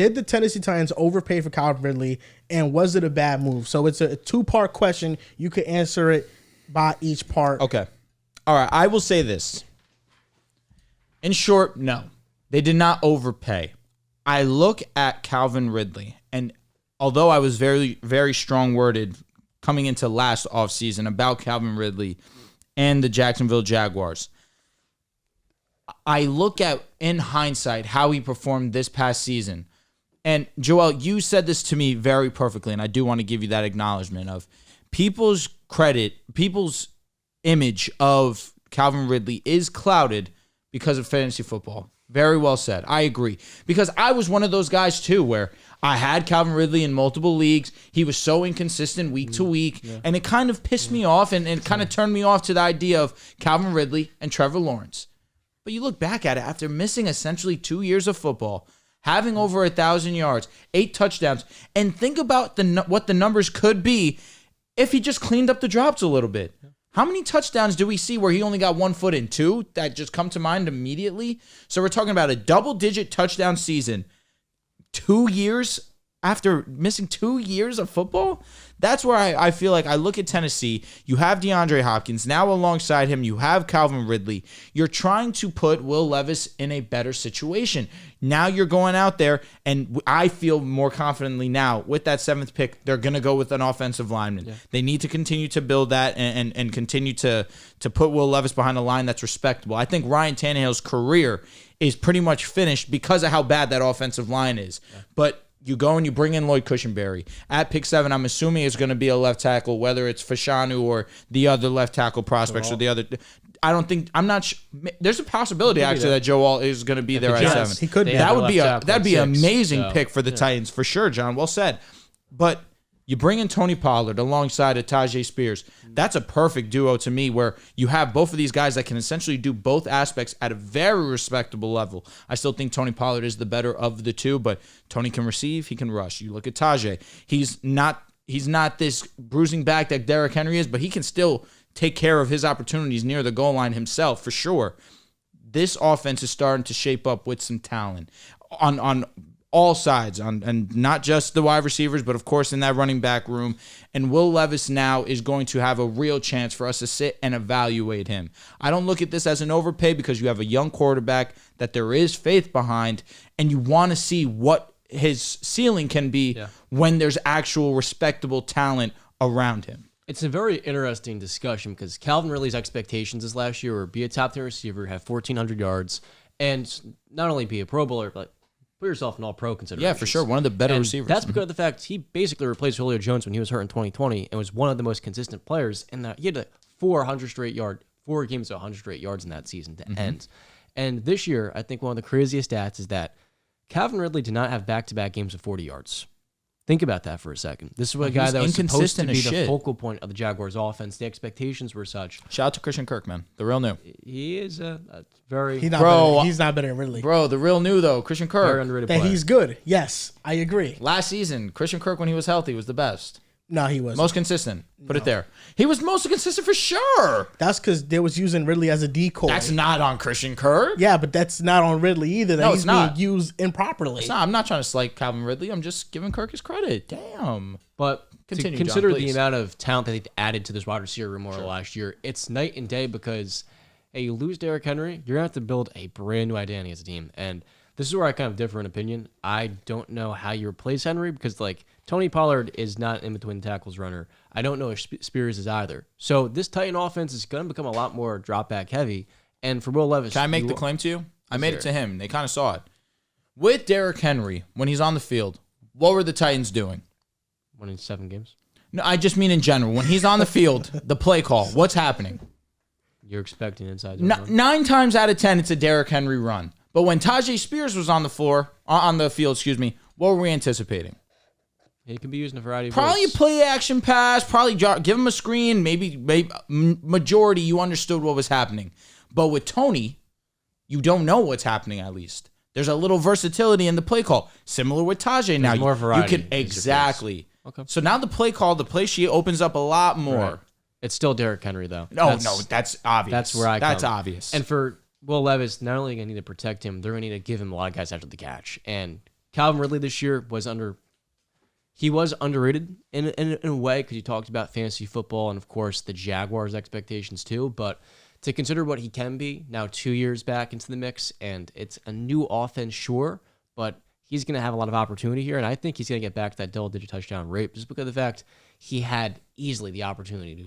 did the Tennessee Titans overpay for Calvin Ridley, and was it a bad move? So it's a two-part question. You could answer it by each part. Okay. All right. I will say this. In short, no. They did not overpay. I look at Calvin Ridley, and although I was very, very strong-worded coming into last offseason about Calvin Ridley and the Jacksonville Jaguars, I look at, in hindsight, how he performed this past season. And, Joel, you said this to me very perfectly, and I do want to give you that acknowledgement of people's image of Calvin Ridley is clouded because of fantasy football. Very well said. I agree. Because I was one of those guys, too, where I had Calvin Ridley in multiple leagues. He was so inconsistent week to week, and it kind of pissed me off and it kind of turned me off to the idea of Calvin Ridley and Trevor Lawrence. But you look back at it, after missing essentially 2 years of football, having over 1,000 yards, 8 touchdowns, and think about what the numbers could be if he just cleaned up the drops a little bit. How many touchdowns do we see where he only got 1 foot in? 2 that just come to mind immediately? So we're talking about a double-digit touchdown season 2 years after missing 2 years of football? That's where I feel like I look at Tennessee. You have DeAndre Hopkins. Now alongside him, you have Calvin Ridley. You're trying to put Will Levis in a better situation. Now you're going out there, and I feel more confidently now with that 7th pick, they're going to go with an offensive lineman. Yeah. They need to continue to build that and continue to put Will Levis behind a line that's respectable. I think Ryan Tannehill's career is pretty much finished because of how bad that offensive line is. Yeah. But you go and you bring in Lloyd Cushenberry. At pick 7, I'm assuming it's going to be a left tackle, whether it's Fashanu or the other left tackle prospects or the other. I'm not sure. There's a possibility actually that Joel is going to be there at 7. He could be. That'd be an amazing pick for the Titans for sure, John. Well said. But you bring in Tony Pollard alongside of Tajay Spears. That's a perfect duo to me where you have both of these guys that can essentially do both aspects at a very respectable level. I still think Tony Pollard is the better of the two, but Tony can receive, he can rush. You look at Tajay. He's not this bruising back that Derrick Henry is, but he can still take care of his opportunities near the goal line himself for sure. This offense is starting to shape up with some talent on all sides, and not just the wide receivers, but of course in that running back room. And Will Levis now is going to have a real chance for us to sit and evaluate him. I don't look at this as an overpay because you have a young quarterback that there is faith behind, and you want to see what his ceiling can be when there's actual respectable talent around him. It's a very interesting discussion because Calvin Ridley's expectations this last year were be a top 10 receiver, have 1,400 yards, and not only be a Pro Bowler, but put yourself in all-pro consideration. Yeah, for sure. One of the better receivers. That's because of the fact he basically replaced Julio Jones when he was hurt in 2020 and was one of the most consistent players. And he had 4 games of 100 straight yards in that season to end. And this year, I think one of the craziest stats is that Calvin Ridley did not have back-to-back games of 40 yards. Think about that for a second. This is a guy that was supposed to be the focal point of the Jaguars' offense. The expectations were such. Shout out to Christian Kirk, man. The real new. He is a very... He's not better than Ridley. Bro, the real new, though. Christian Kirk. Very underrated player. He's good. Yes, I agree. Last season, Christian Kirk, when he was healthy, was the best. No, he wasn't. Most consistent. Put it there. He was most consistent for sure. That's because they was using Ridley as a decoy. That's not on Christian Kirk. Yeah, but that's not on Ridley either. That he's being used improperly. It's not. I'm not trying to slight Calvin Ridley. I'm just giving Kirk his credit. Damn. But Continue, to consider John, the amount of talent that they've added to this wide receiver room over the last year, it's night and day because, hey, you lose Derrick Henry, you're going to have to build a brand new identity as a team. And this is where I kind of differ in opinion. I don't know how you replace Henry because, Tony Pollard is not in between tackles runner. I don't know if Spears is either. So this Titan offense is going to become a lot more drop back heavy. And for Will Levis, can I make the claim to you? I made it to him. They kind of saw it. With Derrick Henry, when he's on the field, what were the Titans doing? Winning 7 games. No, I just mean in general. When he's on the field, the play call, what's happening? You're expecting inside. 9 times out of 10, it's a Derrick Henry run. But when Tajay Spears was on the field, what were we anticipating? He can be used in a variety of Probably ways. a play action pass, probably give him a screen, maybe majority you understood what was happening. But with Tony, you don't know what's happening at least. There's a little versatility in the play call. Similar with Tajay now. More variety. You can exactly. Okay. So now the play sheet opens up a lot more. Right. It's still Derrick Henry though. No, that's obvious. That's where That's obvious. And for Will Levis, not only are they going to need to protect him, they're going to need to give him a lot of guys after the catch. And Calvin Ridley this year was underrated in a way because you talked about fantasy football and, of course, the Jaguars' expectations too. But to consider what he can be now 2 years back into the mix, and it's a new offense, sure, but he's going to have a lot of opportunity here, and I think he's going to get back to that double-digit touchdown rate just because of the fact he had easily the opportunity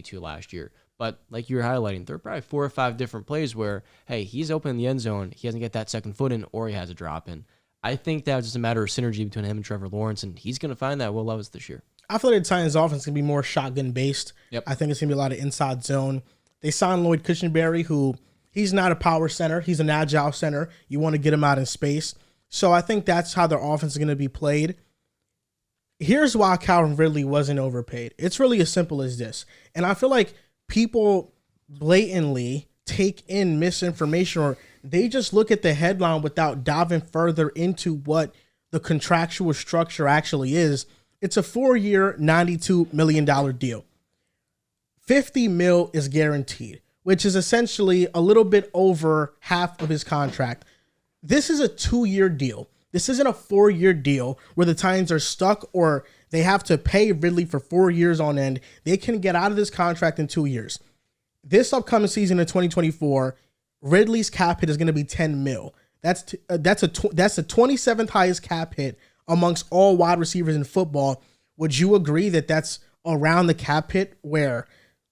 to last year. But like you were highlighting, there are probably 4 or 5 different plays where, hey, he's open in the end zone, he doesn't get that second foot in, or he has a drop in. I think that was just a matter of synergy between him and Trevor Lawrence, and he's going to find that Will Levis this year. I feel like the Titans offense is going to be more shotgun-based. Yep. I think it's going to be a lot of inside zone. They signed Lloyd Cushenberry, who he's not a power center. He's an agile center. You want to get him out in space. So I think that's how their offense is going to be played. Here's why Calvin Ridley wasn't overpaid. It's really as simple as this. And I feel like people blatantly take in misinformation, or they just look at the headline without diving further into what the contractual structure actually is. It's a 4-year, $92 million deal. $50 million is guaranteed, which is essentially a little bit over half of his contract. This is a 2-year deal. This isn't a 4-year deal where the Titans are stuck or they have to pay Ridley for 4 years on end. They can get out of this contract in 2 years. This upcoming season in 2024, Ridley's cap hit is going to be $10 million. That's the 27th highest cap hit amongst all wide receivers in football. Would you agree that that's around the cap hit where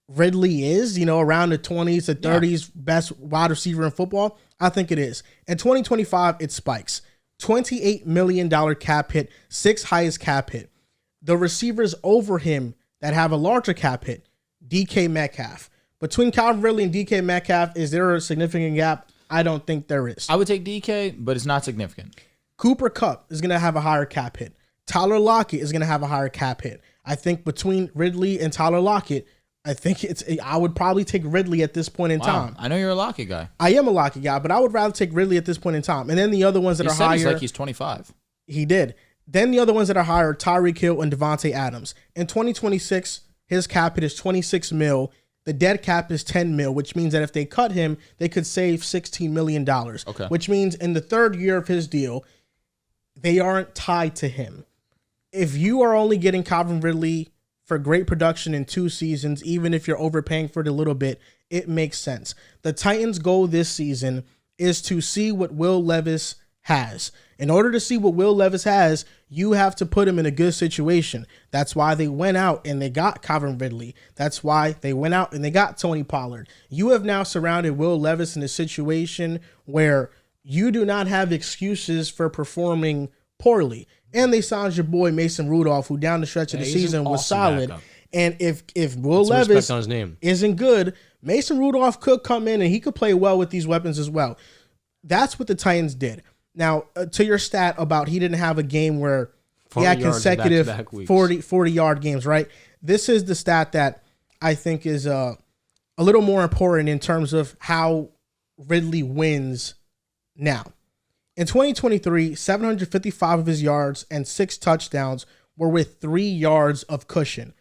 Ridley is, around the 20s to 30s best wide receiver in football? I think it is. In 2025, it spikes. $28 million cap hit, 6th highest cap hit. The receivers over him that have a larger cap hit, DK Metcalf. Between Calvin Ridley and DK Metcalf, is there a significant gap? I don't think there is. I would take DK, but it's not significant. Cooper Kupp is going to have a higher cap hit. Tyler Lockett is going to have a higher cap hit. I think between Ridley and Tyler Lockett, I would probably take Ridley at this point in time. I know you're a Lockett guy. I am a Lockett guy, but I would rather take Ridley at this point in time. And then the other ones that are higher. He's like he's 25. He did. Then the other ones that are higher are Tyreek Hill and Devontae Adams. In 2026, his cap hit is $26 million. The dead cap is $10 million, which means that if they cut him, they could save $16 million. Okay. Which means in the 3rd year of his deal, they aren't tied to him. If you are only getting Calvin Ridley for great production in 2 seasons, even if you're overpaying for it a little bit, it makes sense. The Titans' goal this season is to see what Will Levis has. In order to see what Will Levis has, you have to put him in a good situation. That's why they went out and they got Calvin Ridley. That's why they went out and they got Tony Pollard. You have now surrounded Will Levis in a situation where you do not have excuses for performing poorly. And they signed your boy Mason Rudolph, who down the stretch of the season was solid. Backup. And if Will Levis on his name isn't good, Mason Rudolph could come in and he could play well with these weapons as well. That's what the Titans did. Now, to your stat about he didn't have a game where he had consecutive 40-yard games, right? This is the stat that I think is a little more important in terms of how Ridley wins now. In 2023, 755 of his yards and 6 touchdowns were with 3 yards of cushion.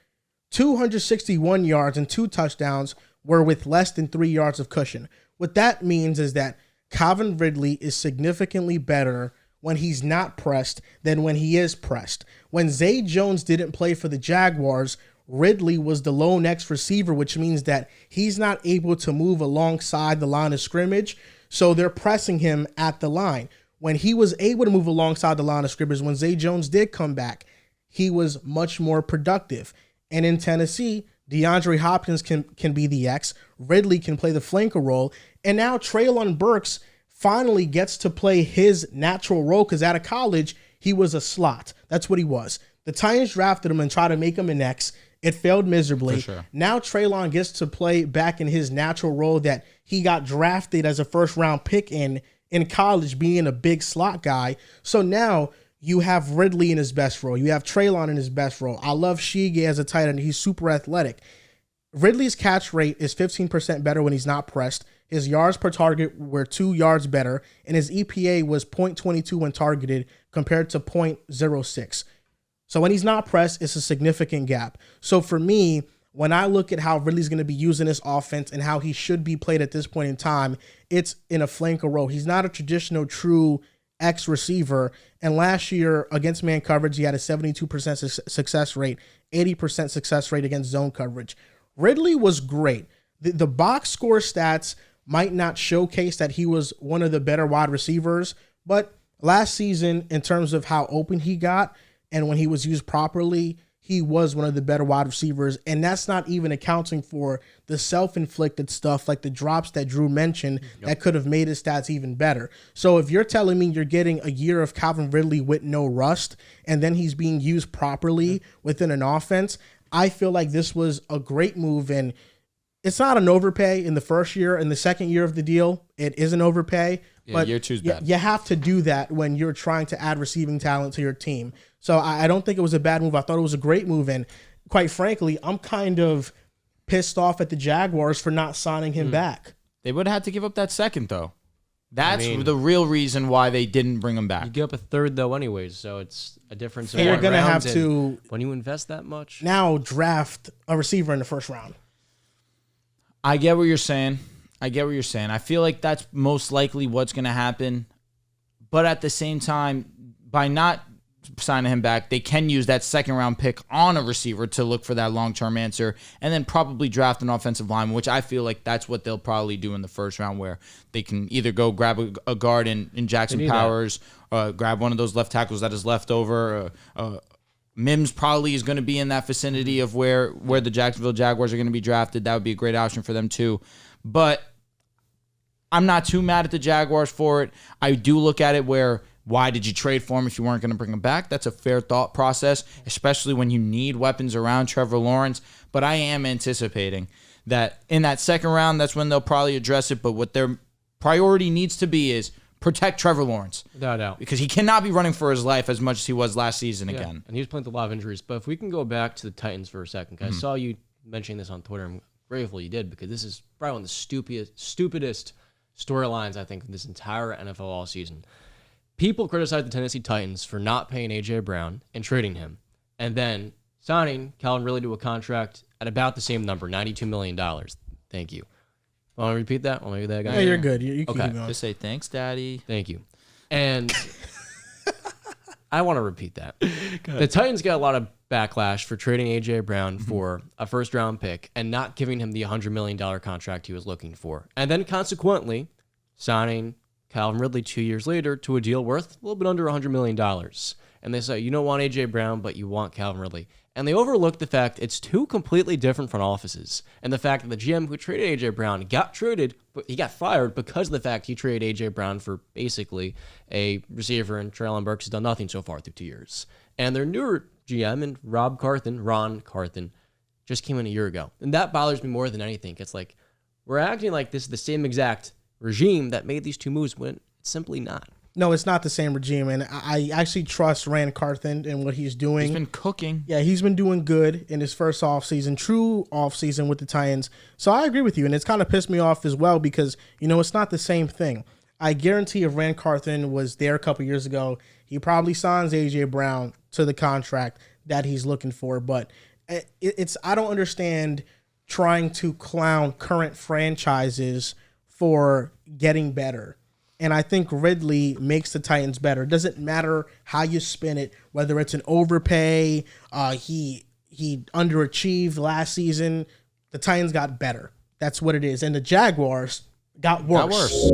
261 yards and 2 touchdowns were with less than 3 yards of cushion. What that means is that Calvin Ridley is significantly better when he's not pressed than when he is pressed. When Zay Jones didn't play for the Jaguars, Ridley was the lone X receiver, which means that he's not able to move alongside the line of scrimmage, so they're pressing him at the line. When he was able to move alongside the line of scrimmage, when Zay Jones did come back, he was much more productive. And in Tennessee, DeAndre Hopkins can be the X. Ridley can play the flanker role. And now Treylon Burks finally gets to play his natural role because out of college, he was a slot. That's what he was. The Titans drafted him and tried to make him an X. It failed miserably. For sure. Now Treylon gets to play back in his natural role that he got drafted as a first-round pick in college, being a big slot guy. So now you have Ridley in his best role. You have Treylon in his best role. I love Shige as a tight end. He's super athletic. Ridley's catch rate is 15% better when he's not pressed. His yards per target were 2 yards better, and his EPA was 0.22 when targeted compared to 0.06. So when he's not pressed, it's a significant gap. So for me, when I look at how Ridley's going to be using this offense and how he should be played at this point in time, it's in a flanker role. He's not a traditional true X receiver. And last year against man coverage, he had a 72% success rate, 80% success rate against zone coverage. Ridley was great. The box score stats might not showcase that he was one of the better wide receivers, but last season, in terms of how open he got and when he was used properly, he was one of the better wide receivers. And that's not even accounting for the self-inflicted stuff like the drops that Drew mentioned that could have made his stats even better. So if you're telling me you're getting a year of Calvin Ridley with no rust, and then he's being used properly within an offense, I feel like this was a great move. And it's not an overpay in the first year. In the second year of the deal, it is an overpay. Yeah, but year two's bad. You have to do that when you're trying to add receiving talent to your team. So I don't think it was a bad move. I thought it was a great move. And quite frankly, I'm kind of pissed off at the Jaguars for not signing him back. They would have had to give up that second, though. That's the real reason why they didn't bring him back. You give up a third, though, anyways, so it's a difference. And you're going to have to, when you invest that much, now draft a receiver in the first round. I get what you're saying. I feel like that's most likely what's going to happen. But at the same time, by not signing him back, they can use that second round pick on a receiver to look for that long-term answer, and then probably draft an offensive lineman, which I feel like that's what they'll probably do in the first round, where they can either go grab a guard in Jackson Powers, grab one of those left tackles that is left over. Mims probably is going to be in that vicinity of where the Jacksonville Jaguars are going to be drafted. That would be a great option for them too. But I'm not too mad at the Jaguars for it. I do look at it where, why did you trade for him if you weren't going to bring him back? That's a fair thought process, especially when you need weapons around Trevor Lawrence. But I am anticipating that in that second round, that's when they'll probably address it. But what their priority needs to be is protect Trevor Lawrence. Without a doubt. Because he cannot be running for his life as much as he was last season again. And he was playing with a lot of injuries. But if we can go back to the Titans for a second, I saw you mentioning this on Twitter. I'm grateful you did, because this is probably one of the stupidest storylines, I think, in this entire NFL all season. People criticize the Tennessee Titans for not paying A.J. Brown and trading him, and then signing Calvin Ridley to a contract at about the same number, $92 million. Thank you. Want to repeat that? Want to do that guy? Yeah, you're good. You keep going. Just say thanks, Daddy. Thank you. And I want to repeat that. The Titans got a lot of backlash for trading A.J. Brown for a first-round pick and not giving him the $100 million contract he was looking for. And then consequently signing Calvin Ridley 2 years later to a deal worth a little bit under $100 million. And they say, you don't want A.J. Brown, but you want Calvin Ridley. And they overlooked the fact it's two completely different front offices. And the fact that the GM who traded A.J. Brown got traded, but he got fired because of the fact he traded A.J. Brown for basically a receiver, and Treylon Burks has done nothing so far through 2 years. And their newer GM and Ron Carthen, just came in a year ago. And that bothers me more than anything. It's like, we're acting like this is the same exact regime that made these two moves when it's simply not. No, it's not the same regime, and I actually trust Rand Carthen and what he's doing. He's been cooking. Yeah, he's been doing good in his first offseason, true offseason with the Titans. So I agree with you, and it's kind of pissed me off as well because, it's not the same thing. I guarantee if Rand Carthen was there a couple years ago, he probably signs A.J. Brown to the contract that he's looking for. But I don't understand trying to clown current franchises for getting better. And I think Ridley makes the Titans better. It doesn't matter how you spin it, whether it's an overpay, he underachieved last season. The Titans got better. That's what it is. And the Jaguars got worse.